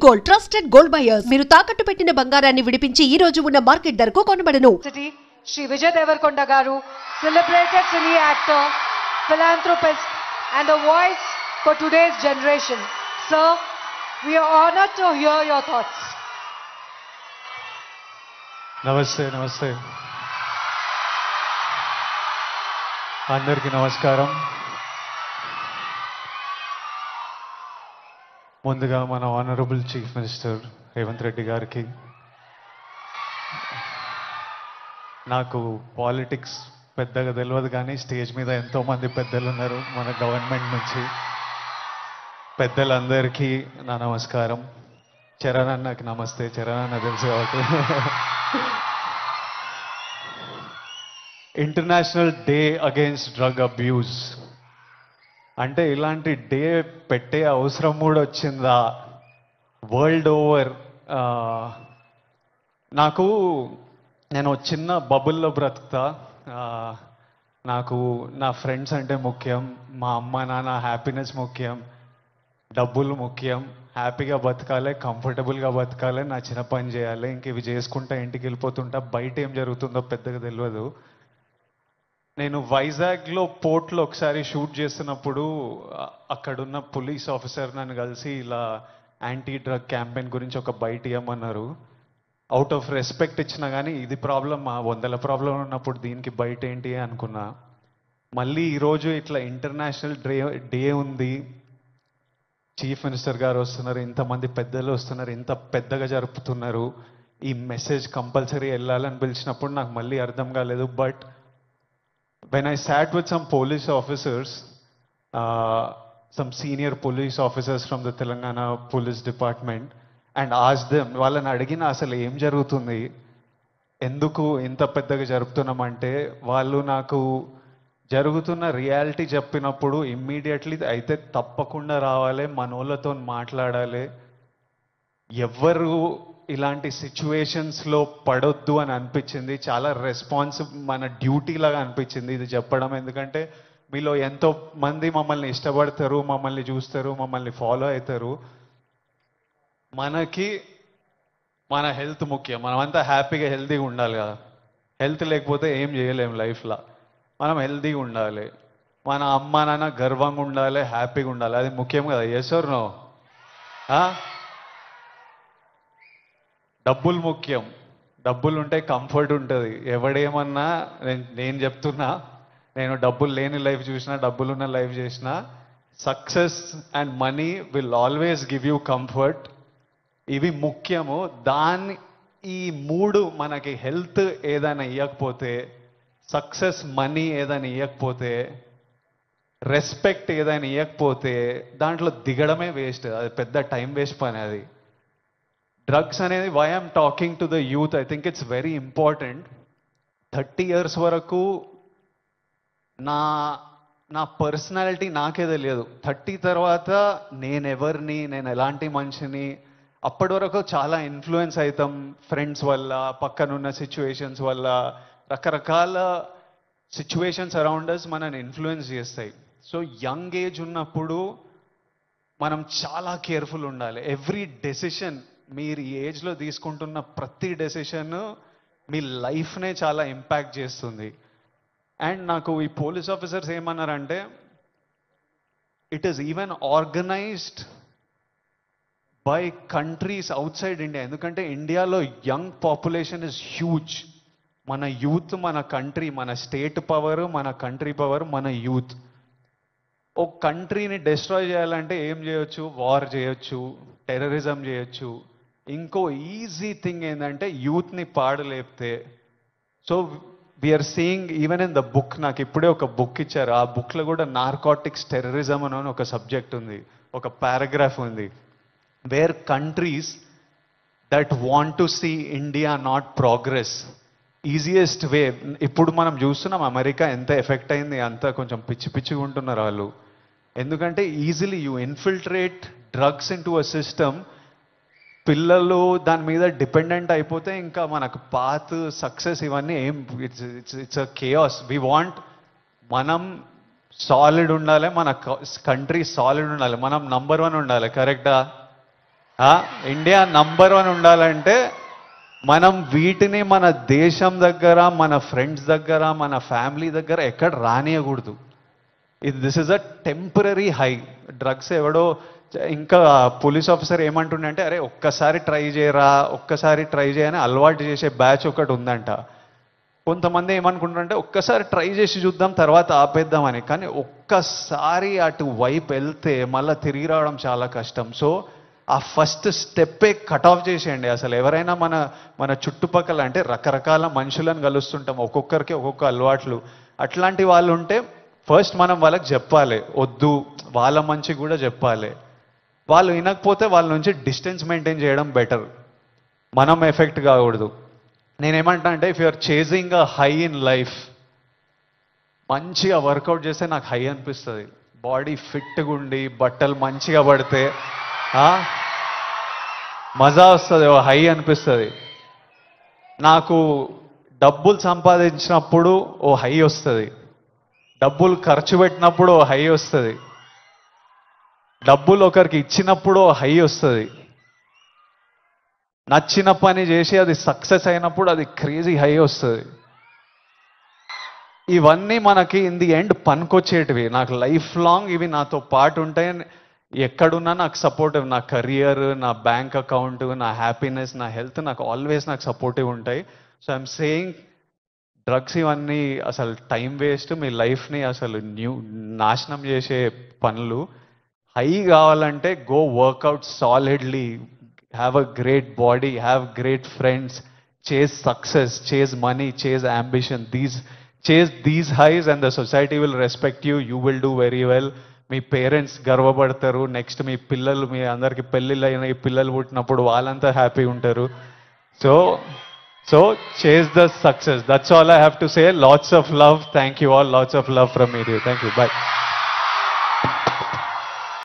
Gold trusted gold buyers మీరు తాకట్టు పెట్టిన బంగారాన్ని విడిపించి ఈ రోజు ఉన్న మార్కెట్ ధరకు కొనబడను. Shri Vijay Deverakonda garu, celebrated cine actor, philanthropist and a voice for today's generation. Sir, we are honored to hear your thoughts. నమస్తే అందరికీ నమస్కారం. ముందుగా మన honourable chief minister Revanth Reddy గారికి, నాకు పాలిటిక్స్ పెద్దగా తెలియదు కానీ స్టేజ్ మీద ఎంతోమంది పెద్దలు ఉన్నారు మన గవర్నమెంట్ నుంచి. పెద్దలందరికీ నా నమస్కారం. చరణ్ అన్నకి నమస్తే. చరణ్ అన్న తెలుసు కాబట్టి. International day against drug abuse అంటే ఇలాంటి డే పెట్టే అవసరం కూడా వచ్చిందా వరల్డ్ ఓవర్? నేను చిన్న బబుల్లో బ్రతుకుతా. నాకు నా ఫ్రెండ్స్ అంటే ముఖ్యం, మా అమ్మ నాన్న హ్యాపీనెస్ ముఖ్యం, డబ్బులు ముఖ్యం, హ్యాపీగా బతకాలి, కంఫర్టబుల్గా బతకాలి, నా చిన్న పని చేయాలి, ఇంక ఇవి చేసుకుంటా ఇంటికి వెళ్ళిపోతుంటా. బయట ఏం జరుగుతుందో పెద్దగా తెలియదు. నేను వైజాగ్లో పోర్ట్లో ఒకసారి షూట్ చేస్తున్నప్పుడు అక్కడున్న పోలీస్ ఆఫీసర్ నన్ను కలిసి ఇలా యాంటీ డ్రగ్ క్యాంపెయిన్ గురించి ఒక బయట ఇవ్వమన్నారు. అవుట్ ఆఫ్ రెస్పెక్ట్ ఇచ్చినా కానీ ఇది ప్రాబ్లం, మా 100 ప్రాబ్లం ఉన్నప్పుడు దీనికి బయట ఏంటి అనుకున్నా. మళ్ళీ ఈరోజు ఇట్లా ఇంటర్నేషనల్ డే ఉంది, చీఫ్ మినిస్టర్ గారు వస్తున్నారు, ఇంతమంది పెద్దలు వస్తున్నారు, ఇంత పెద్దగా జరుపుతున్నారు, ఈ మెసేజ్ కంపల్సరీ వెళ్ళాలని పిలిచినప్పుడు నాకు మళ్ళీ అర్థం కాలేదు. But when I sat with some police officers, some senior police officers from the Telangana Police Department, and asked them, వాళ్ళని అడిగిన అసలు ఏం జరుగుతుంది, ఎందుకు ఇంత పెద్దగా జరుపుతున్నామంటే, వాళ్ళు నాకు జరుగుతున్న రియాలిటీ చెప్పినప్పుడు ఇమ్మీడియట్లీ అయితే తప్పకుండా రావాలి, మనోళ్ళతో మాట్లాడాలి, ఎవ్వరు ఇలాంటి సిచ్యువేషన్స్లో పడొద్దు అని అనిపించింది. చాలా మన డ్యూటీ లాగా అనిపించింది ఇది చెప్పడం. ఎందుకంటే మీలో ఎంతో మంది మమ్మల్ని ఇష్టపడతారు, మమ్మల్ని చూస్తారు, మమ్మల్ని ఫాలో అవుతారు. మనకి మన హెల్త్ ముఖ్యం. మనమంతా హ్యాపీగా హెల్తీగా ఉండాలి కదా. హెల్త్ లేకపోతే ఏం చేయలేము లైఫ్లో. మనం హెల్తీగా ఉండాలి, మన అమ్మ నాన్న గర్వంగా ఉండాలి, హ్యాపీగా ఉండాలి, అది ముఖ్యం కదా. Yes or no? డబ్బులు ముఖ్యం. డబ్బులు ఉంటే కంఫర్ట్ ఉంటుంది. ఎవడేమన్నా నేను చెప్తున్నా, నేను డబ్బులు లేని లైఫ్ చూసినా, డబ్బులున్న లైఫ్ చేసిన, success and money will always give you comfort. ఇవి ముఖ్యము. ఈ 3 మనకి హెల్త్ ఏదైనా ఇవ్వకపోతే, సక్సెస్ మనీ ఏదైనా ఇవ్వకపోతే, రెస్పెక్ట్ ఏదైనా ఇవ్వకపోతే దాంట్లో దిగడమే వేస్ట్. అది పెద్ద టైం వేస్ట్ పని. అది డ్రగ్స్ అనేది, why I'm talking to the youth, I think it's very important. 30 years వరకు నా పర్సనాలిటీ నాకే తెలియదు. 30 తర్వాత నేనెవరిని, నేను ఎలాంటి మనిషిని, అప్పటి వరకు చాలా ఇన్ఫ్లుయెన్స్ అవుతాం ఫ్రెండ్స్ వల్ల, పక్కనున్న సిచ్యువేషన్స్ వల్ల, రకరకాల సిచ్యువేషన్స్ అరౌండ్ అస్ మనని ఇన్ఫ్లుయెన్స్ చేస్తాయి. సో యంగ్ ఏజ్ ఉన్నప్పుడు మనం చాలా కేర్ఫుల్ ఉండాలి. ఎవ్రీ డెసిషన్, మీరు ఈ ఏజ్లో తీసుకుంటున్న ప్రతి డెసిషన్ మీ లైఫ్నే చాలా ఇంపాక్ట్ చేస్తుంది. అండ్ నాకు ఈ పోలీస్ ఆఫీసర్స్ ఏమన్నారంటే, it is even organised by countries out side India. ఎందుకంటే ఇండియాలో యంగ్ పాపులేషన్ ఇస్ హ్యూజ్. మన యూత్, మన కంట్రీ, మన స్టేట్ పవర్, మన కంట్రీ పవర్, మన యూత్. ఒక కంట్రీని డిస్ట్రాయ్ చేయాలంటే ఏం చేయొచ్చు? వార్ చేయొచ్చు, టెర్రరిజం చేయొచ్చు. ఇంకో ఈజీ థింగ్ ఏంటంటే యూత్ని పాడలేపితే. So we are seeing even in the book, నాకు ఇప్పుడే ఒక బుక్ ఇచ్చారు, ఆ బుక్లో కూడా నార్కోటిక్స్ టెర్రరిజం అని ఒక సబ్జెక్ట్ ఉంది, ఒక పారాగ్రాఫ్ ఉంది. Where countries that want to see India not progress, easiest way. ఇప్పుడు మనం చూస్తున్నాం అమెరికా ఎంత ఎఫెక్ట్ అయింది, అంతా కొంచెం పిచ్చిగా ఉంటున్నారు వాళ్ళు. ఎందుకంటే easily you infiltrate drugs in to a system. పిల్లలు దాని మీద డిపెండెంట్ అయిపోతే ఇంకా మనకు పాత్ సక్సెస్ ఇవన్నీ ఏం, it's a chaos. We want, మనం సాలిడ్ ఉండాలి, మన కంట్రీ సాలిడ్ ఉండాలి, మనం నంబర్ 1 ఉండాలి. కరెక్టా? ఇండియా నంబర్ 1 ఉండాలంటే మనం వీటిని మన దేశం దగ్గర, మన ఫ్రెండ్స్ దగ్గర, మన ఫ్యామిలీ దగ్గర ఎక్కడ రానియకూడదు. This is a temporary high. Drugs ఎవడో ఇంకా పోలీస్ ఆఫీసర్ ఏమంటుండే అంటే, అరే ఒక్కసారి ట్రై చేయరా, ఒక్కసారి ట్రై చేయని అలవాటు చేసే బ్యాచ్ ఒకటి ఉందంట. కొంతమంది ఏమనుకుంటారంటే ఒక్కసారి ట్రై చేసి చూద్దాం తర్వాత ఆపేద్దామని. కానీ ఒక్కసారి అటు వైపు వెళ్తే మళ్ళీ తిరిగి రావడం చాలా కష్టం. సో ఆ ఫస్ట్ స్టెప్పే కట్ ఆఫ్ చేసేయండి. అసలు ఎవరైనా మన చుట్టుపక్కల అంటే రకరకాల మనుషులను కలుస్తుంటాం, ఒక్కొక్కరికి ఒక్కొక్క అలవాట్లు. అట్లాంటి వాళ్ళు ఉంటే ఫస్ట్ మనం వాళ్ళకి చెప్పాలి, వద్దు, వాళ్ళ మంచి కూడా చెప్పాలి. వాళ్ళు వినకపోతే వాళ్ళ నుంచి డిస్టెన్స్ మెయింటైన్ చేయడం బెటర్, మనం ఎఫెక్ట్ కాకూడదు. నేనేమంటా అంటే, if you're chasing a high in life, మంచిగా వర్కౌట్ చేస్తే నాకు హై అనిపిస్తుంది. బాడీ ఫిట్గా ఉండి బట్టలు మంచిగా పడితే మజా వస్తుంది, హై అనిపిస్తుంది. నాకు డబ్బులు సంపాదించినప్పుడు ఓ హై వస్తుంది, డబ్బులు ఖర్చు పెట్టినప్పుడు ఓ హై వస్తుంది, డబ్బులు ఒకరికి ఇచ్చినప్పుడు ఓ హై వస్తుంది, నచ్చిన పని చేసి అది సక్సెస్ అయినప్పుడు అది క్రేజీ హై వస్తుంది. ఇవన్నీ మనకి ఇన్ ది ఎండ్ పనికొచ్చేటివి. నాకు లైఫ్ లాంగ్ ఇవి నాతో పాటు ఉంటాయి. ఎక్కడున్నా నాకు సపోర్టివ్, నా కెరియర్, నా బ్యాంక్ అకౌంట్, నా హ్యాపీనెస్, నా హెల్త్ నాకు ఆల్వేస్ నాకు సపోర్టివ్ ఉంటాయి. సో ఐఎమ్ సేయింగ్, డ్రగ్స్ ఇవన్నీ అసలు టైం వేస్ట్, మీ లైఫ్ని అసలు నాశనం చేసే పనులు. హై కావాలంటే go work out solidly, have a great body, have great friends, chase success, chase money, chase ambition. Chase these highs and the society will respect you. You will do very well. మీ parents గర్వపడతారు. Next మీ పిల్లలు, మీ అందరికి పెళ్ళిళ్ళు అయిన ఈ పిల్లలు పుట్టినప్పుడు వాళ్ళంతా హ్యాపీ ఉంటారు. So chase the success. That's all I have to say. Lots of love. Thank you all. Lots of love from me. Thank you. Bye.